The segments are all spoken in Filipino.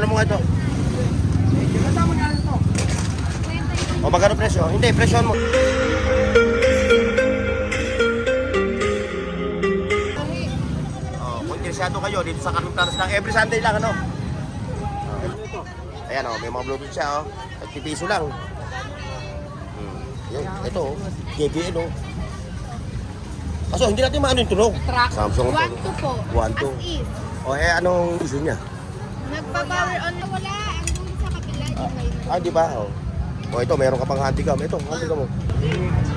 Ano mo nga ito? O magkano presyo? Hindi, presyon mo. Kung interesado kayo dito sa Carlos lang, every Sunday lang ano? Ayan o, may mga Bluetooth siya o. 30 piso lang. Yun, ito o. JBL o. Kaso hindi natin maano yung tunog. Samsung ito. 1-2 po. 1-2. As is. O anong issue niya? Nagpa-power on na wala. Ang doon sa kapila. Yung may... Di ba? O ito, meron ka pang handycam. Ito, handycam mo.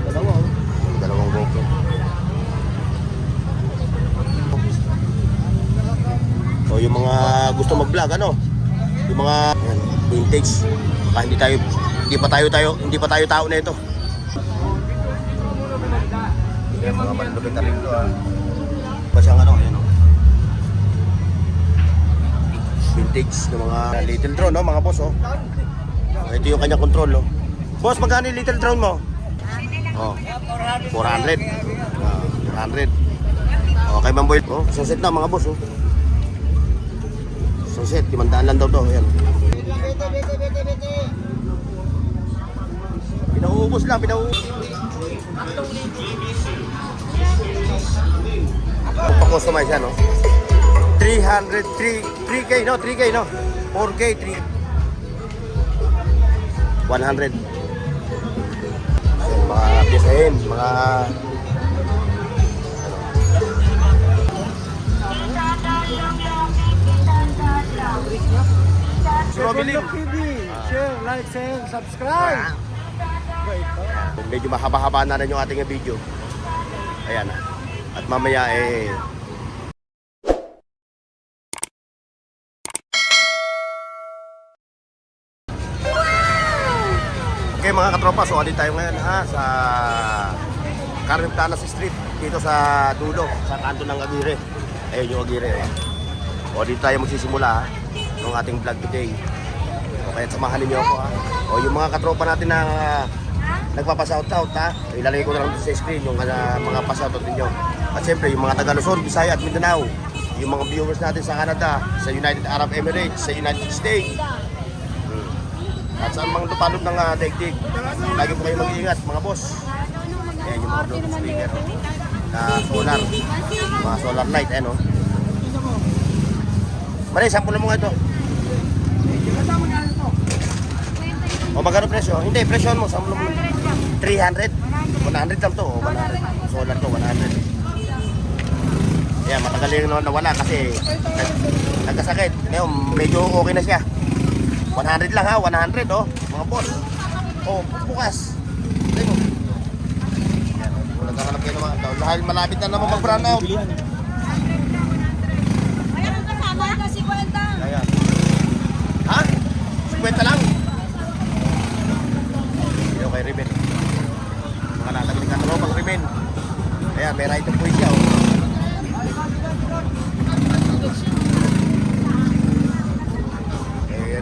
Dalawa o. Dalawang GoPro. So yung mga gusto mag-vlog ano? Yung mga yan, vintage. Hindi pa tayo tao na ito. Yung mga malulupit na rin ito ah. Pa siyang ano, ayan o. Vintage na mga little drone no, mga boss oh. Ito yung kanyang control no. Boss, magkano yung little drone mo? Oh, 400. 400. Okay, Ma'am Boy. Oh, sunset na mga boss oh. Sunset, 500 lang daw to. Ayan. Pinauubos lang, pinauubos. Pa-customize yan, no? 3K, no? 3K, no? 4K, 3 100. Mga pisahin, mga... Robelin TV, share, like, and subscribe. Medyo mahaba-haba na rin yung ating video. Ayan na. At mamaya Okay mga katropa, so alit tayo ngayon sa Carmen Street dito sa dulo, sa kanto ng Aguirre. Ayun yung Aguirre. O dito tayo magsisimula ng ating vlog today. O kaya samahalin niyo ako O yung mga katropa natin na nagpapashoutout ilalagay ko na lang sa screen yung mga pa-shoutout ninyo. At siyempre yung mga taga Luzon, Visayas at Mindanao, yung mga viewers natin sa Canada, sa United Arab Emirates, sa United States. At sa mga lupalot ng daigdig, lagi po kayo mag-iingat mga boss. Ayan yung mga Bluetooth speaker na solar, mga solar light, ano. Mali, sample mo nga ito. O magkano presyo? Hindi, presyon mo, sample mo. 300? 100 lang to, 100. Solar to, 100. Ayan, matagal yung nawala kasi nagkasakit. Ngayon, medyo okay na siya. 100 lang 100 mga boss. Bukas. Tingnan mo. Kung nagkakalap kayo naman, dahil malapit na naman mag-brown out. Ayan, kasama ka 50. Ayan. Ha? 50 lang? Ayaw kay Riben. Mga natagin ka talo pag Riben. Ayan, may right of way siya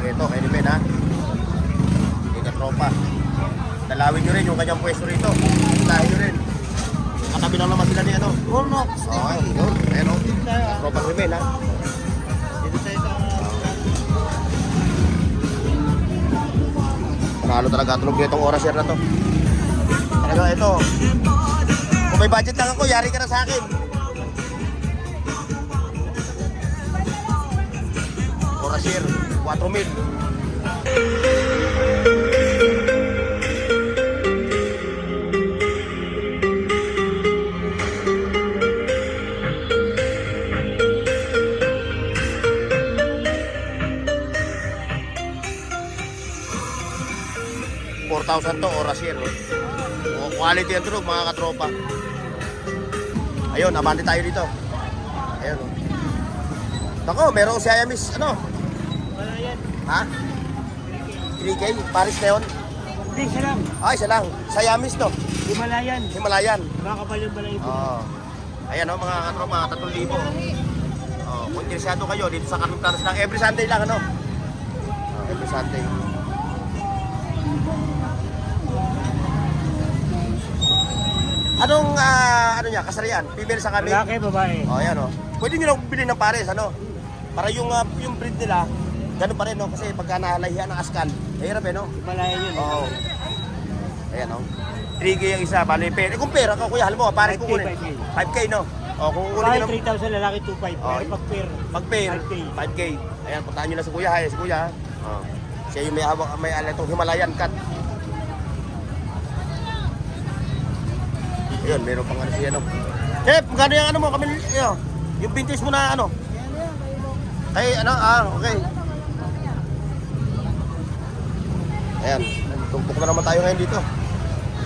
Ito, kay Riben Hindi ka tropa. Dalawin nyo rin yung kanyang pwesto rito. Dalawin nyo rin. Katabi lang naman sila ni ano. Ornox. Yun. Pero, tropa Riben Dito tayo sa... Panalo talaga tulog nitong oras yan na to. Talaga ito. Kung may budget lang ako, yari ka na sa akin. Oras here, 4,000. $4,000 to, oras here. Quality ang tulog mga katropa. Ayun, abante tayo dito. Ayun. Nako, meron si Siamese, ano? Wala yan. Ha? 3K? Paris na yun? Hindi, isa lang. Isa lang. Siamese to. Himalayan. Himalayan. Makakapal yung balay ito. Ayan mga katropa, 3,000. Kung interesado kayo dito sa Carlos lang, every Sunday lang, ano? Every Sunday. Anong ano niya, kasarian? Female sa kami? Lalaki, babae. Ayan Pwede nyo lang bili ng pares, ano? Para yung breed nila, ganun pa rin, no? Kasi pagka nahalahian ng askal, mahirap eh, no? Himalaya yun. Oo. Ayan, no? 3K ang isa, bali pera. Kung pera ka, kuya, halimbawa, pare 5K, kukunin. 5K, no? O, kung kukunin Bahay nyo ng 3,000, lalaki 2,500. Oh, Pero pag pair, pag pair, 5K. 5K. Ayan, puntahan nyo na si kuya, ha? Si kuya, ha? Oh. Siya yung may hawak, may itong Himalayan cut. Ayun, meron pang ano siya, no? Chef, magkano yung ano mo, kami, yung vintage mo na ano? Kay ano, okay. Ayan, tumpok na naman tayo ngayon dito.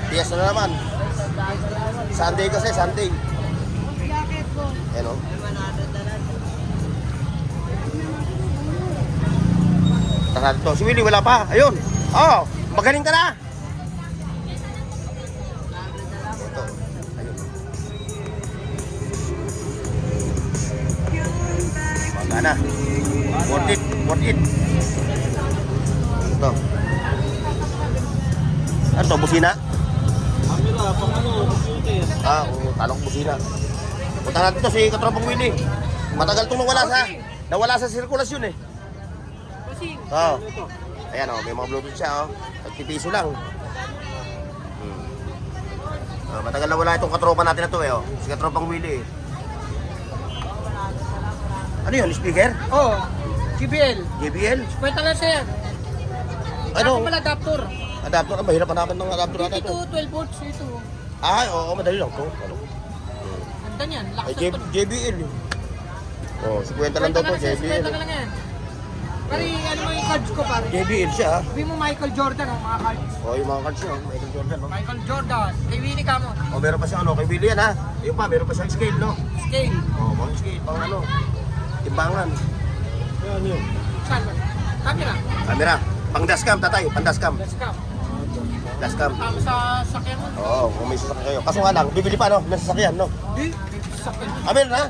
Tiyas na naman. Sunday kasi, Sunday. Jacket ko. Ayan, o. Tara dito. Si Willie, wala pa. Ayun. Oh, magaling ka na. Ito. Ayun. Magana. Worth it. Worth it. Ito. Ano to? Busina? Camera, pang ano, computer. Oo. Talong busina. Punta natin to si Katropang Willie. Matagal itong nawala sa sirkulasyon eh. Kasi, Oo. Ayan o, may mga Bluetooth siya o. Tagpipiso lang. Matagal na wala itong katropa natin na to eh o. Si Katropang Willie eh. Ano yun? Speaker? Oh, GBL. JBL? Kwenta lang siya yan. Ano? Ako pala adapter. Adapter? Mahirap hanapin ng adapter natin Dito, ito. 12 volts ito. Oo, madali lang to. Ano? Ganda niyan. Ay, Lakas ito. JBL eh. Oh, 50 lang daw to, JBL. Kwenta lang yan. Pare, ano mo yung cards ko pare? JBL siya ah. Sabi mo Michael Jordan oh, mga cards. Oh, yung mga cards niya, Michael Jordan no? Michael Jordan. Kay Winnie ka mo. Oh, meron pa siyang ano, kay Willie yan ha. Yung pa, meron pa siyang scale no? Scale. Oh, mga scale, pang ano. Timbangan. Yan yun. Saan ba? Camera. Camera. Pang dashcam, tatay. Pang dashcam. Let's go. Dashcam. Tama sa sakyan mo. Oo, kung may sasakyan kayo. Kaso nga lang, bibili pa no, ng sasakyan no? Di, sakyan mo. Amen na.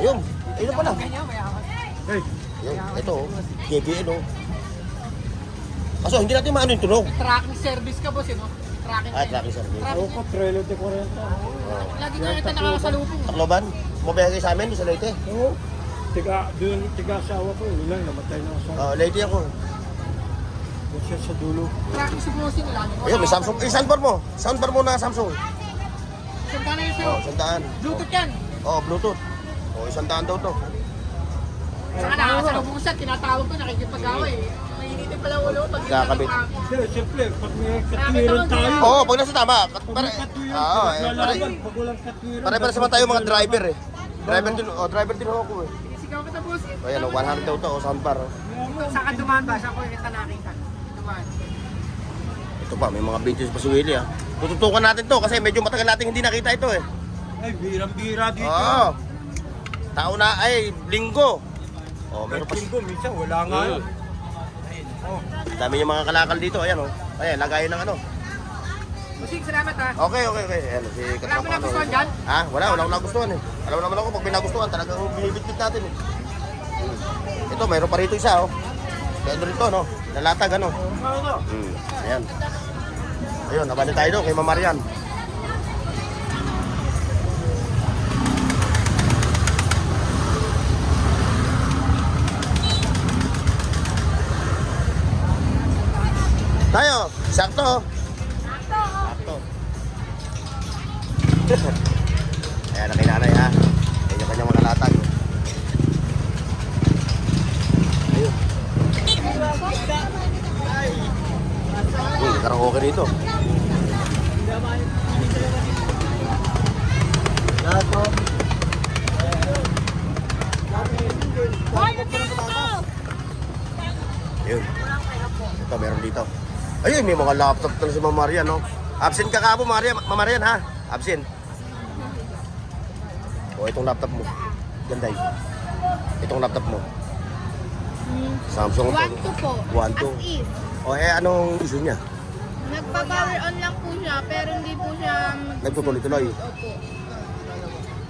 Ayun. Ayun pa lang. Ganyan, mayaman. Hey, Ayun, ito oh. JBL oh. Kaso hindi natin maano yung tunog. Tracking service ka boss, no? Tracking Ah, tracking service. ako ka, Trelo de 40. Lagi nga kita nakakasalubong. Tacloban, mabiyahe kayo sa amin doon sa Leyte. Oo. Tiga asawa ko, yun lang, namatay na asawa. Leyte ako. Doon siya sa dulo. Tracking si bossing lagi mo. Ayun, may Samsung. Soundbar mo. Soundbar mo na Samsung. Saan ka na yun sa'yo? Oh, 100. Bluetooth yan. Oh, Bluetooth. Oh, 100 daw to. Saka nakakasalubong siya, tinatawag ko, nakikipag-away. Mainitin pala ulo pag Kakabit. Siyempre, pag may katwiran tayo. Oo, pag nasa tama. Pag may katwiran, Oo, maglalaban. Pag walang katwiran. pare-pare naman tayo mga driver eh. Driver din ako eh. Sigaw kita boss. O yan, 100 daw to, soundbar. Oh. Saan ka dumaan ba? Saan ko kita nakita? Dumaan. Ito pa, may mga vintage pa si Willie ah. Tututukan natin to kasi medyo matagal natin hindi nakita ito eh. Ay, birang-bira dito. Oo. Tao na ay linggo. Oh, meron pa Linggo, minsan wala nga yun. dami yung mga kalakal dito, ayan oh. Ayan, lagayan ng ano. Bossing, salamat ha. Okay. Ayan, si Wala mo Katrapa. nagustuhan dyan? Ha? Wala akong nagustuhan eh. Alam naman ako, pag may nagustuhan, talagang binibitbit natin eh. Ito, mayroon pa rito isa oh. Kaya rito, no? Nalatag, ano? Ayan. Ayun, nabali tayo doon kay Mamarian. Tayo, sakto. Sakto. Ayan na kay nanay ha. Ayan yung kanyang mga latag. Ayun. Karaoke dito. Ayun. Ito, meron dito. Ayun, may mga laptop na si Ma'am Marian, no? Absent ka ka po, Ma'am Marian, ha? Absent. O, itong laptop mo. Ganda yun. Itong laptop mo. Samsung to. 1-2 po. 1-2. As is. O, anong issue niya? Nagpa-power on lang po siya, pero hindi po siya Nagtutuloy-tuloy. Opo.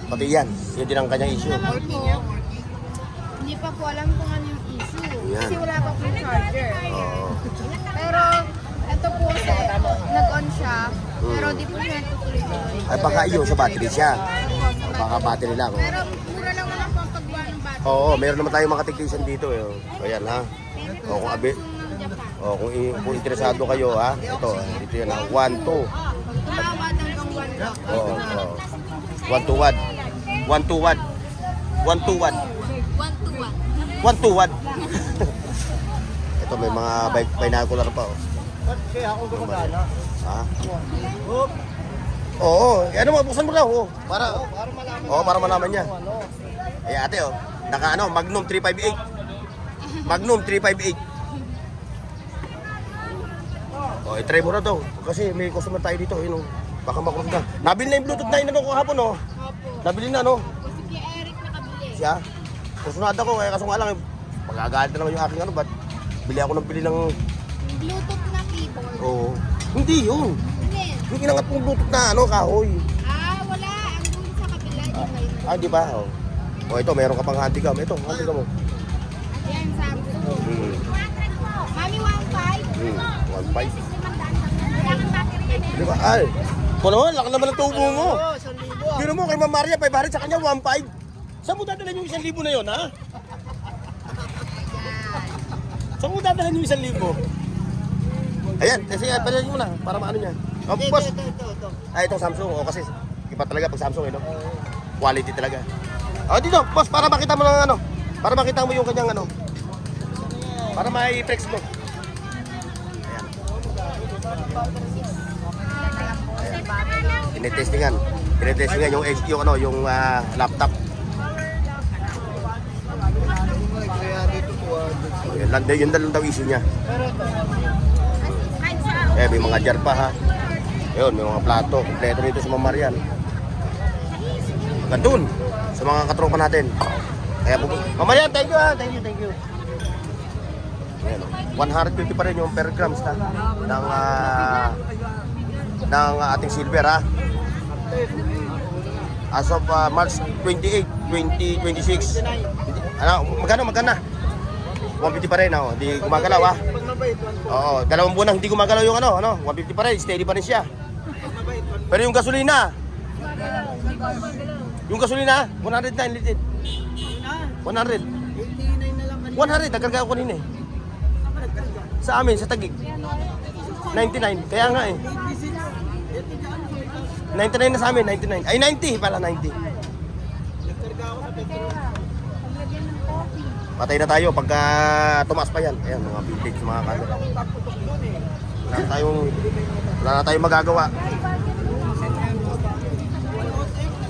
Pati yan. Yun din ang kanyang issue. Naman po, hindi pa po alam kung ano yung issue. Yan. Kasi wala pa po yung charger. Oo. Pero, ito po kasi, nag-on siya, pero di po siya tutuloy-tuloy. Ay, baka iyo sa battery siya. O, baka battery lang. Pero, mura lang naman po ang pagbuha ng battery. Oo, meron naman tayong mga technician dito. Eh. O, yan, ha? O kung Samsung ng Japan. kung interesado kayo ha, ito yan ang 1, 2. Umawat hanggang 1 Oo, 1 to 1. 1 to 1. 1 to 1. 1 to 1. Ito may mga binocular pa oh. Ba't kaya ako gumagana? Ha? Oh, Oo, ano mo, buksan mo daw. Oh, para malaman. para malaman niya. Ano? Eh ate oh, naka ano, Magnum 358. Magnum 358. Oh, i-try mo na daw. Kasi may customer tayo dito, yun oh. Baka makrus ka. Nabili na yung Bluetooth na inano ko kahapon oh. Opo. Nabili na no. Kasi kay Eric nakabili. Siya. Kusunada ko kaya kaso nga lang magagalit na naman yung aking ano, ba't bili ako ng bili ng Bluetooth na keyboard. oh. Hindi yun. Hindi. Yung inangat kong Bluetooth na ano, kahoy. Wala. Ang doon sa kabila, di ba yun? Ah, di ba? Oh. Oh, ito meron ka pang handicam. Ito, handicam mo. Ayan, Samsung. Mami, 1.5. 1.5. Kailangan battery yan eh. Di ba? Ay, kung naman, laki naman ang tubo mo. Oh, 1,000. Biro mo kay Ma'am Maria, 500 sa kanya, 1.5. Saan mo dadalhin yung 1,000 na yon, ha? Saan mo dadalhin yung 1,000? Ayan, kasi palagay mo na, para maano niya. Oh, boss. Ito. Ay, itong Samsung. O, kasi iba talaga pag Samsung, eh, no? Quality talaga. Oh, dito, boss, para makita mo ng ano. Para makita mo yung kanyang ano. Para ma-flex mo. Tinetestingan. Tinetestingan yung ano, yung laptop. Kaya dito po. Yun lang daw issue niya. Eh, may mga jar pa ha. Ayun, may mga plato. Kompleto dito sa Ma'am Marian. Gandun, sa mga katropa natin. Kaya po, Ma'am Marian, thank you ha. Thank you. Ayan, 150 pa rin yung per grams na ng ating silver ha. As of March 28, 2026. Ano, magkano? 150 pa rin, oh. Hindi gumagalaw ha. Pag mabait, Oo, 2 buwan nang hindi gumagalaw yung ano, 150 pa rin, steady pa rin siya. Pero yung gasolina, 109 litid. 100. 89 na lang kanina. 100, nagkarga ako kanina eh. Sa amin, sa Taguig. 99, kaya nga eh. 99 na sa amin, 99. Ay, 90 pala, 90. Nagkarga ako sa petrol. Patay na tayo pagka tumaas pa yan. Ayan, mga vintage, mga camera. Wala na tayong magagawa.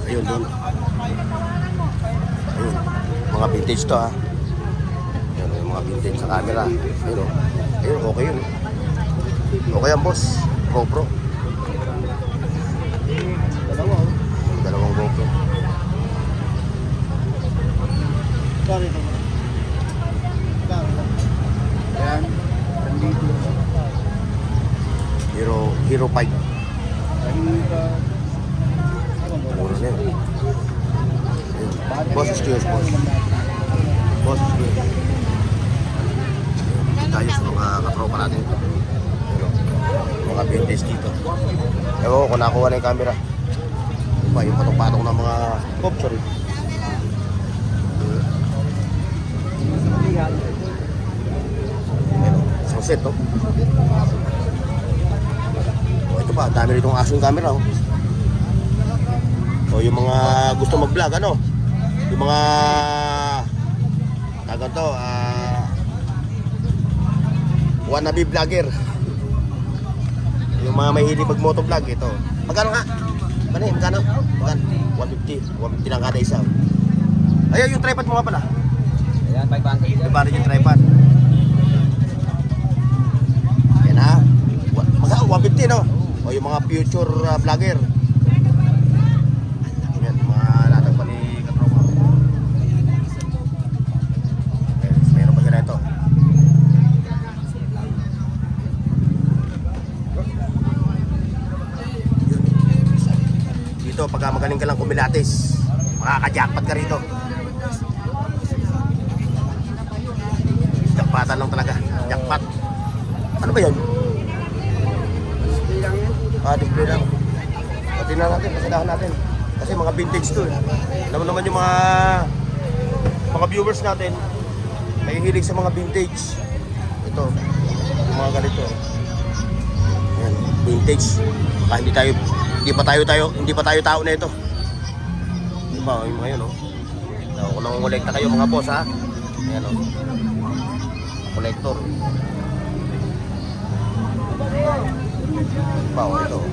Ayun, doon. Ayun, mga vintage to ha. Ayun, yung mga vintage sa camera. Ayun, oh. Ayun, okay yun. Okay yan, boss. GoPro. Dalawang GoPro. Sorry. Ayan. Nandito. Hero 5. Mura na yun. Ayun. Boss, excuse, boss. Boss, excuse. Tayo sa mga katropa natin ito. Mga vintage dito. Ewan ko kung nakuha na yung camera. Yung patong-patong ng mga... Oops, sorry. Isang set, oh. Oh, ito pa, dami ritong action camera, oh. O yung mga gusto mag-vlog, ano? Yung mga... Tagal to, wannabe vlogger. Yung mga mahilig mag-motovlog, ito. Magkano nga? Magkano? 150. 150 lang kada isa. Ayun, yung tripod mo nga pala. Ayan, 500. Diba rin yung tripod? Ayan ha. 150 no? O yung mga future vlogger. Ayan, mga latag pa ni Katropa. Ayan, meron pa siya na ito. Dito, pagka magaling ka lang kumilatis, makaka-jackpot ka rito. Jackpotan lang talaga. Jackpot. Ano ba yan? Display lang yan. Display lang. O, tingnan natin, pasadahan natin. Kasi mga vintage to eh. Alam mo naman yung mga viewers natin, may hilig sa mga vintage. ito. Yung mga ganito. Ayan, vintage. Baka hindi pa tayo tao na ito. Di ba, yung mga yun, no? Kung nangongolekta kayo mga boss, ha? Ayan, no? Collector. Di ba, ito.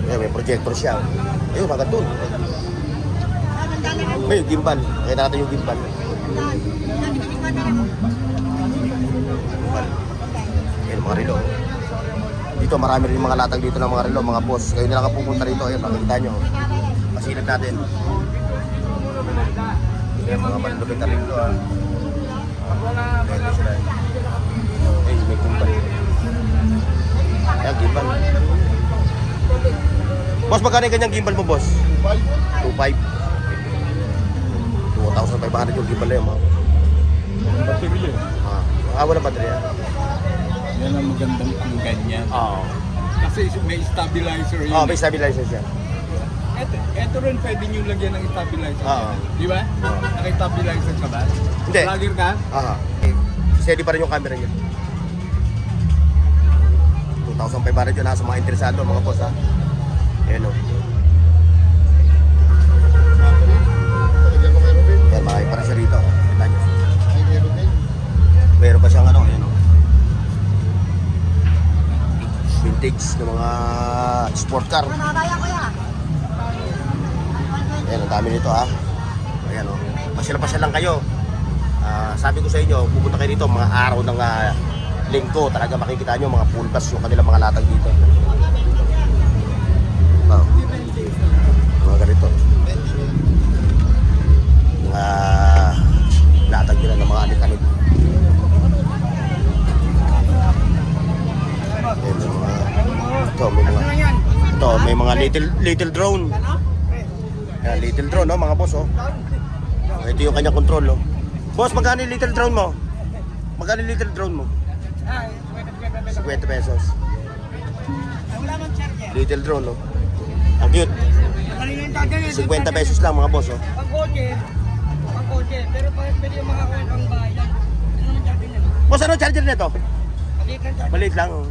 Ayan, may projector siya. Ayun, magandun. May gimbal. Kaya natin yung gimbal. Ayan, mga relo. Dito, marami rin mga latag dito ng mga relo, mga boss. Kayo na lang pupunta rito. Ayan, makikita nyo. Masilad natin. Ayan, mga malulupit na relo, ha. Ayan, sila. Ayan, may gimbal. Ayan, gimbal. Boss, magkano yung ganyang gimbal mo, boss? 2.5. 2,500 yung gimbal na yun, mga. Baterya. Walang baterya. Yan ang magandang kung ganyan. Oo. Kasi may stabilizer yun. Oh, may stabilizer siya. Ito rin pwede nyo lagyan ng stabilizer. Oo. Di ba? Naka-stabilizer ka ba? Hindi. Vlogger ka? Aha. Steady pa rin yung camera niya. 2,500 yun, ha, sa mga interesado, mga boss, ha. Ayan, o. Ayan, makakay pa rin siya rito. Kita nyo. Meron pa siyang ano, ayan, o. Vintage ng mga sport car. Ayan, ang dami nito, ha. Ayan, o. Pasyal lang kayo. Sabi ko sa inyo, pupunta kayo dito mga araw ng linggo. Talaga makikita nyo mga full bus yung kanilang mga latag dito. Wow. Mga ganito. Mga latag nila ng mga anik-anik. May mga little drone. Ayan, little drone, no, mga boss, oh. Ito yung kanyang control, no. Boss, magkano yung little drone mo? Magkano yung little drone mo? 50 pesos. Little drone, no? Ang cute. 50 pesos lang, mga boss, oh. Pang kotse, pero pwede yung mga kuwan ang bayan. Ano naman charger nila? Boss, ano charger nito? Maliit lang charger. Maliit lang, oh.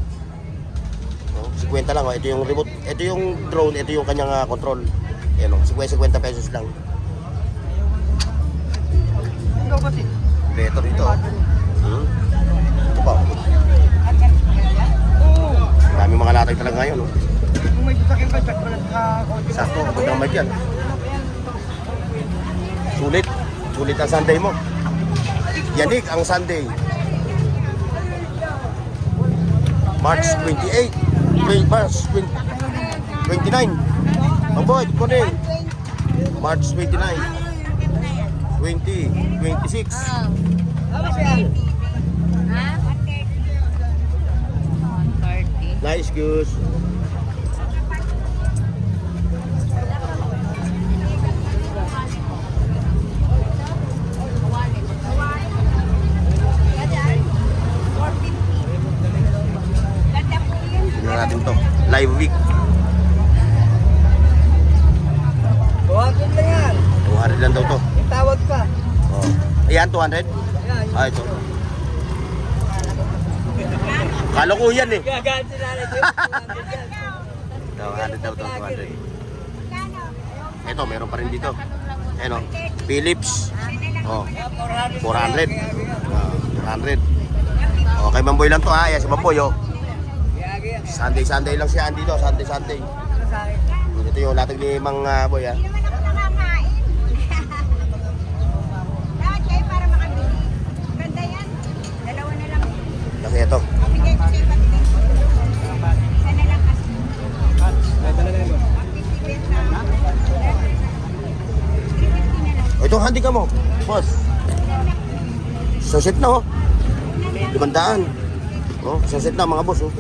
50 lang, oh. Ito yung remote, ito yung drone, ito yung kanyang control. Ayan, oh. 50 pesos lang. Ikaw kasi? Beto rito. Ito pa, oh. Oo. Dami mga latag talaga ngayon, oh. Kung may sasakyan ka, check mo lang sa kotse. Sakto, kapag naman dyan. Sulit ang Sunday mo. Yanig ang Sunday. March 28. March 29. Mamboy, kunin. March 29. 20, 26. Tama siya. Nice goose. Tingnan natin to. Live week. Buhatin lang yan. 200 lang daw to. Itawag ka. Oh. Ayan, 200? Yan. Ah, ito. Kala ko yan eh. Gagaan sila na ito. 200 daw to, 200. Ito, meron pa rin dito. Ano? Philips. Oh, 400. 400. Oh, kay Mamboy lang to, ha. Ayan si Mamboy, oh. Sunday lang siya andito, Sunday. Ito yung latag ni Mang Boy, ha. Hindi naman ako nakakain. Dapat kayo para makabili. Ganda yan. Dalawa na lang. Kasi ito. Bigay ko kayo patigay. Isa na lang kasi. 50 pesos. Oh, itong handi ka mo, boss. Sunset na, oh. 500. Oh, sunset na, mga boss, oh.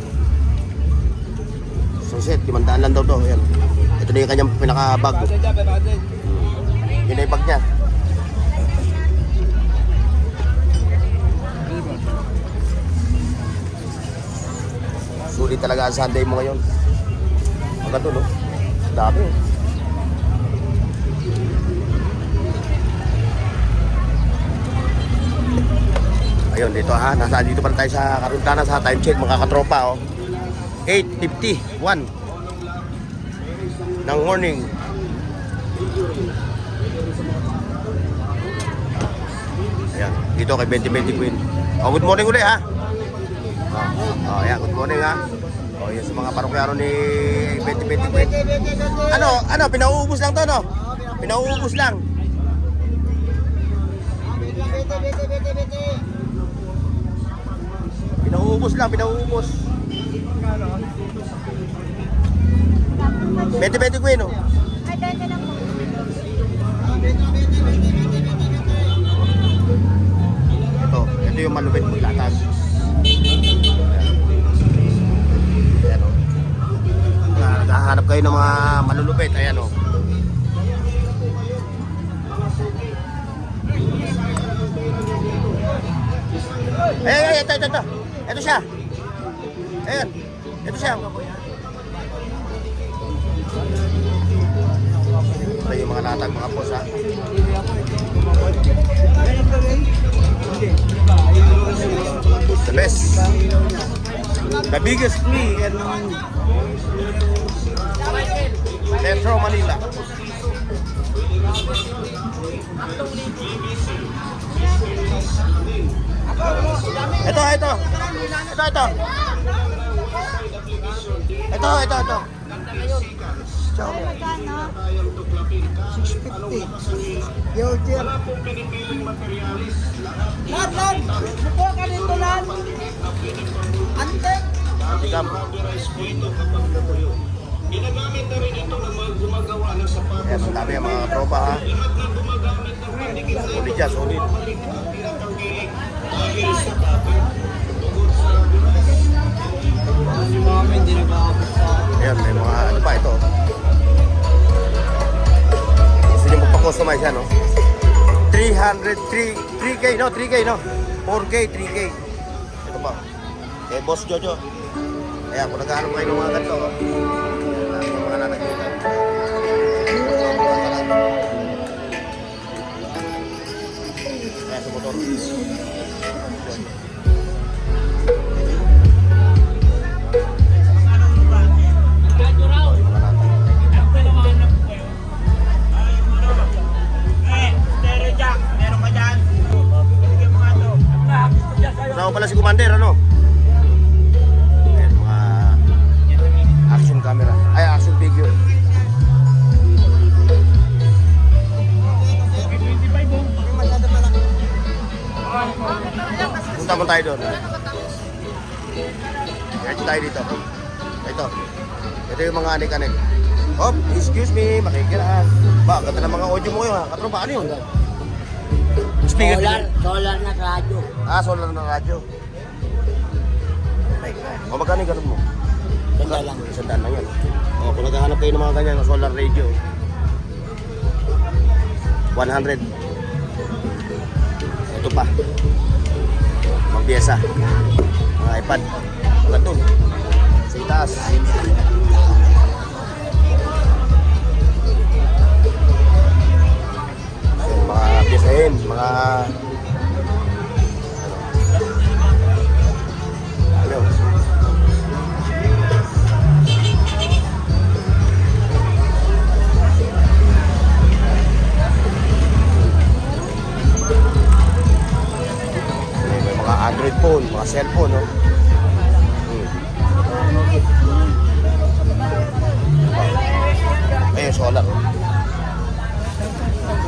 Sunset, 500 lang daw to. Ayan. Ito na yung kanyang pinaka-bag. Yun na yung bag niya. Sulit talaga ang Sunday mo ngayon. Maganda, no? Dami, oh. . 2 Ayun, dito ha. Dito pa rin tayo sa Karuntana sa time check mga katropa. Oh. 8:51 ng morning. Ayan, dito kay 2020 Queen. Oh, good morning ulit ha. Oh, ayan, good morning ha. Oh, yan sa mga parokyano ni 2020 Queen. Ano, pinauubos lang to, no? Pinauubos lang. Pinauubos lang, pinauubos. 2020 Queen, oh. Ay, dahil na po. Ito yung malupit mong latag. Ayan o. Naghahanap kayo ng mga malulupit. Ayan o. Ay, ito. Ito siya. Ayan. Ito siya. Ito yung mga latag mga boss ha. The best. The biggest flea in Metro Manila. Ito. Ciao. Magkano? 650. Yo, dear. Lan! Buko ka dito, Lan! Antek! Tikam. Ayan, ang dami ang mga tropa ha. Solid dyan, solid. Si Mami, hindi nag-aabot sa... Ayan, may mga ano pa ito. Gusto nyo magpa-customize yan, no? 3K, no? 4K, 3K. Ito pa. Eh, Boss Jojo. Ayan, kung nag-aaral kayo ng mga ganito, oh. Ayan, yung mga nanagkita. Ayan, sa motor. Kasama pala si Commander, ano? Ayan, mga action camera. Ay, action figure. Punta mo tayo doon. Diretso tayo dito. Ito yung mga anik-anik. Oh, excuse me, makikiraan. Ba, ganda ng mga audio mo yun ha. Katropa, ano yun? Speaker Solar na radyo. Ah, solar na radyo. O magkano yung ganun mo? Ganda lang. Sandaan lang yan. O, kung naghahanap kayo ng mga ganyan, solar radio. 100. Ito pa. Mga pyesa. Mga iPad. Mga doon. Sa itaas. Mga pyesahin. Mga... Ano? May mga Android phone, mga cellphone, no? Ayun, solar.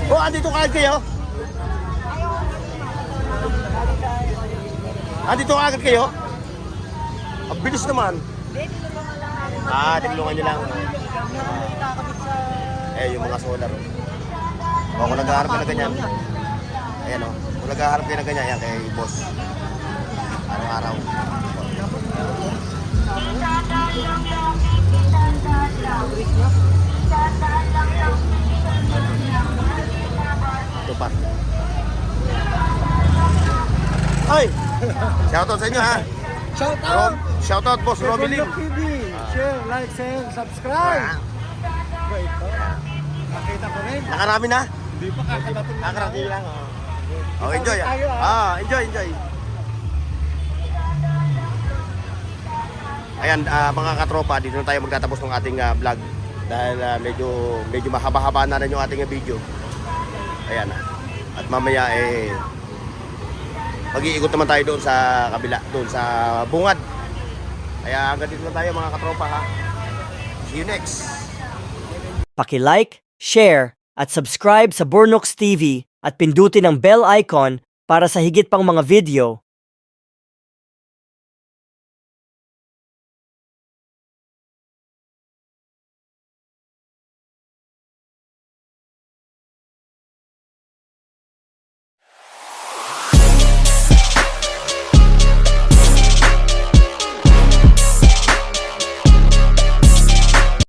Oh, andito ka agad kayo? Andito ka agad kayo? Ang bilis naman. Ah, tinulungan nyo lang. Yung mga solar. O, kung nag-aharap ka na ganyan. Ayan o. Kung nag-aharap ka na ganyan, yan kay boss. Araw-araw. Ito pa. Ay! Shoutout sa inyo ha. Shout out! Shoutout boss Robby Lim. Look TV. Share, like, and subscribe. Wait, nakita ko rin. Nakarami na? Hindi pa kakadating. Nakarami lang. Oh, enjoy. Tayo, Enjoy. Ayan, mga katropa, dito na tayo magtatapos ng ating vlog. Dahil medyo mahaba-haba na rin yung ating video. Ayan. At mamaya mag-iikot naman tayo doon sa kabila, doon sa bungad. Kaya hanggang dito na tayo mga katropa ha. See you next. Paki-like, share, at subscribe sa Bornox TV at pindutin ang bell icon para sa higit pang mga video.